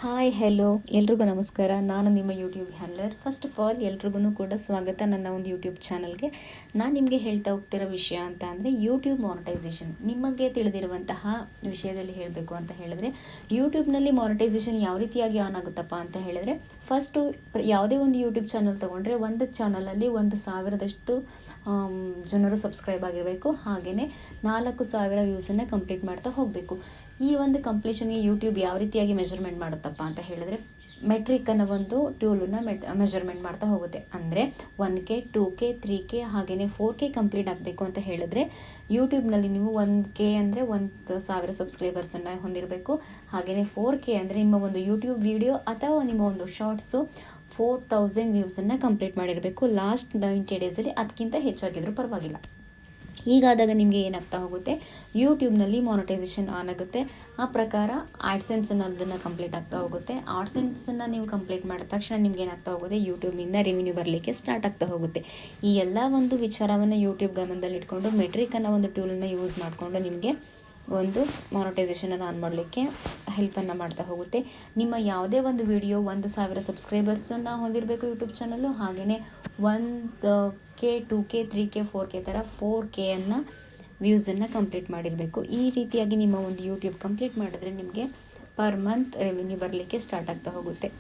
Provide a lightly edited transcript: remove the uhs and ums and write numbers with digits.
Hi hello ಎಲ್ರಿಗೂ ನಮಸ್ಕಾರ. ನಾನು ನಿಮ್ಮ YouTube handler. First of all ಎಲ್ರಿಗೂ ಕೂಡ ಸ್ವಾಗತ ನನ್ನ ಒಂದು ಯೂಟ್ಯೂಬ್ ಚಾನಲ್ಗೆ. ನಾನು ನಿಮಗೆ ಹೇಳ್ತಾ ಹೋಗ್ತಿರೋ ವಿಷಯ ಅಂತ ಅಂದರೆ ಯೂಟ್ಯೂಬ್ ಮಾನಿಟೈಸೇಷನ್. ನಿಮಗೆ ತಿಳಿದಿರುವಂತಹ ವಿಷಯದಲ್ಲಿ ಹೇಳಬೇಕು ಅಂತ ಹೇಳಿದ್ರೆ, ಯೂಟ್ಯೂಬ್ನಲ್ಲಿ ಮಾನಿಟೈಸೇಷನ್ ಯಾವ ರೀತಿಯಾಗಿ ಆನ್ ಆಗುತ್ತಪ್ಪ ಅಂತ ಹೇಳಿದ್ರೆ, ಫಸ್ಟು ಯಾವುದೇ ಒಂದು ಯೂಟ್ಯೂಬ್ ಚಾನಲ್ ತೊಗೊಂಡ್ರೆ ಒಂದು ಚಾನಲಲ್ಲಿ 1,000 ಜನರು ಸಬ್ಸ್ಕ್ರೈಬ್ ಆಗಿರಬೇಕು. ಹಾಗೆಯೇ 4,000 ವ್ಯೂಸನ್ನು ಕಂಪ್ಲೀಟ್ ಮಾಡ್ತಾ ಹೋಗಬೇಕು. ಈ ಒಂದು ಕಂಪ್ಲೀಷನ್ಗೆ ಯೂಟ್ಯೂಬ್ ಯಾವ ರೀತಿಯಾಗಿ ಮೆಜರ್ಮೆಂಟ್ ಮಾಡುತ್ತಪ್ಪ ಅಂತ ಹೇಳಿದ್ರೆ, ಮೆಟ್ರಿಕ್ ಅನ್ನೋ ಒಂದು ಟೂಲನ್ನು ಮೆಜರ್ಮೆಂಟ್ ಮಾಡ್ತಾ ಹೋಗುತ್ತೆ. ಅಂದರೆ 1K 2K 3K ಹಾಗೆಯೇ 4K ಕಂಪ್ಲೀಟ್ ಆಗಬೇಕು ಅಂತ ಹೇಳಿದ್ರೆ, ಯೂಟ್ಯೂಬ್ನಲ್ಲಿ ನೀವು 1K ಅಂದರೆ 1,000 ಸಬ್ಸ್ಕ್ರೈಬರ್ಸನ್ನು ಹೊಂದಿರಬೇಕು. ಹಾಗೆಯೇ 4K ಅಂದರೆ ನಿಮ್ಮ ಒಂದು ಯೂಟ್ಯೂಬ್ ವಿಡಿಯೋ ಅಥವಾ ನಿಮ್ಮ ಒಂದು ಶಾರ್ಟ್ಸು 4,000 ವ್ಯೂಸನ್ನು ಕಂಪ್ಲೀಟ್ ಮಾಡಿರಬೇಕು ಲಾಸ್ಟ್ 90 ಡೇಸಲ್ಲಿ. ಅದಕ್ಕಿಂತ ಹೆಚ್ಚಾಗಿದ್ರೂ ಪರವಾಗಿಲ್ಲ. ಹೀಗಾದಾಗ ನಿಮಗೆ ಏನಾಗ್ತಾ ಹೋಗುತ್ತೆ, ಯೂಟ್ಯೂಬ್ನಲ್ಲಿ ಮಾನಿಟೈಸೇಷನ್ ಆನ್ ಆಗುತ್ತೆ. ಆ ಪ್ರಕಾರ ಆಡ್ಸೆನ್ಸ್ ಅನ್ನೋದನ್ನು ಕಂಪ್ಲೀಟ್ ಆಗ್ತಾ ಹೋಗುತ್ತೆ. ಆಡ್ಸೆನ್ಸನ್ನು ನೀವು ಕಂಪ್ಲೀಟ್ ಮಾಡಿದ ತಕ್ಷಣ ನಿಮ್ಗೆ ಏನಾಗ್ತಾ ಹೋಗುತ್ತೆ, ಯೂಟ್ಯೂಬ್ನಿಂದ ರೆವಿನ್ಯೂ ಬರಲಿಕ್ಕೆ ಸ್ಟಾರ್ಟ್ ಆಗ್ತಾ ಹೋಗುತ್ತೆ. ಈ ಎಲ್ಲ ಒಂದು ವಿಚಾರವನ್ನು ಯೂಟ್ಯೂಬ್ ಗಮನದಲ್ಲಿ ಇಟ್ಕೊಂಡು ಮೆಟ್ರಿಕ್ ಅನ್ನೋ ಒಂದು ಟೂಲನ್ನು ಯೂಸ್ ಮಾಡಿಕೊಂಡು ನಿಮಗೆ ಒಂದು ಮಾನಿಟೈಸೇಷನನ್ನು ಆನ್ ಮಾಡಲಿಕ್ಕೆ ಹೆಲ್ಪನ್ನು ಮಾಡ್ತಾ ಹೋಗುತ್ತೆ. ನಿಮ್ಮ ಯಾವುದೇ ಒಂದು ವಿಡಿಯೋ 1,000 ಸಬ್ಸ್ಕ್ರೈಬರ್ಸನ್ನು ಹೊಂದಿರಬೇಕು ಯೂಟ್ಯೂಬ್ ಚಾನಲ್ಲು. ಹಾಗೆಯೇ 1K 2K 3K 4K ಥರ 4K ವ್ಯೂಸನ್ನು ಕಂಪ್ಲೀಟ್ ಮಾಡಿರಬೇಕು. ಈ ರೀತಿಯಾಗಿ ನಿಮ್ಮ ಒಂದು ಯೂಟ್ಯೂಬ್ ಕಂಪ್ಲೀಟ್ ಮಾಡಿದ್ರೆ ನಿಮಗೆ ಪರ್ ಮಂತ್ ರೆವಿನ್ಯೂ ಬರಲಿಕ್ಕೆ ಸ್ಟಾರ್ಟ್ ಆಗ್ತಾ ಹೋಗುತ್ತೆ.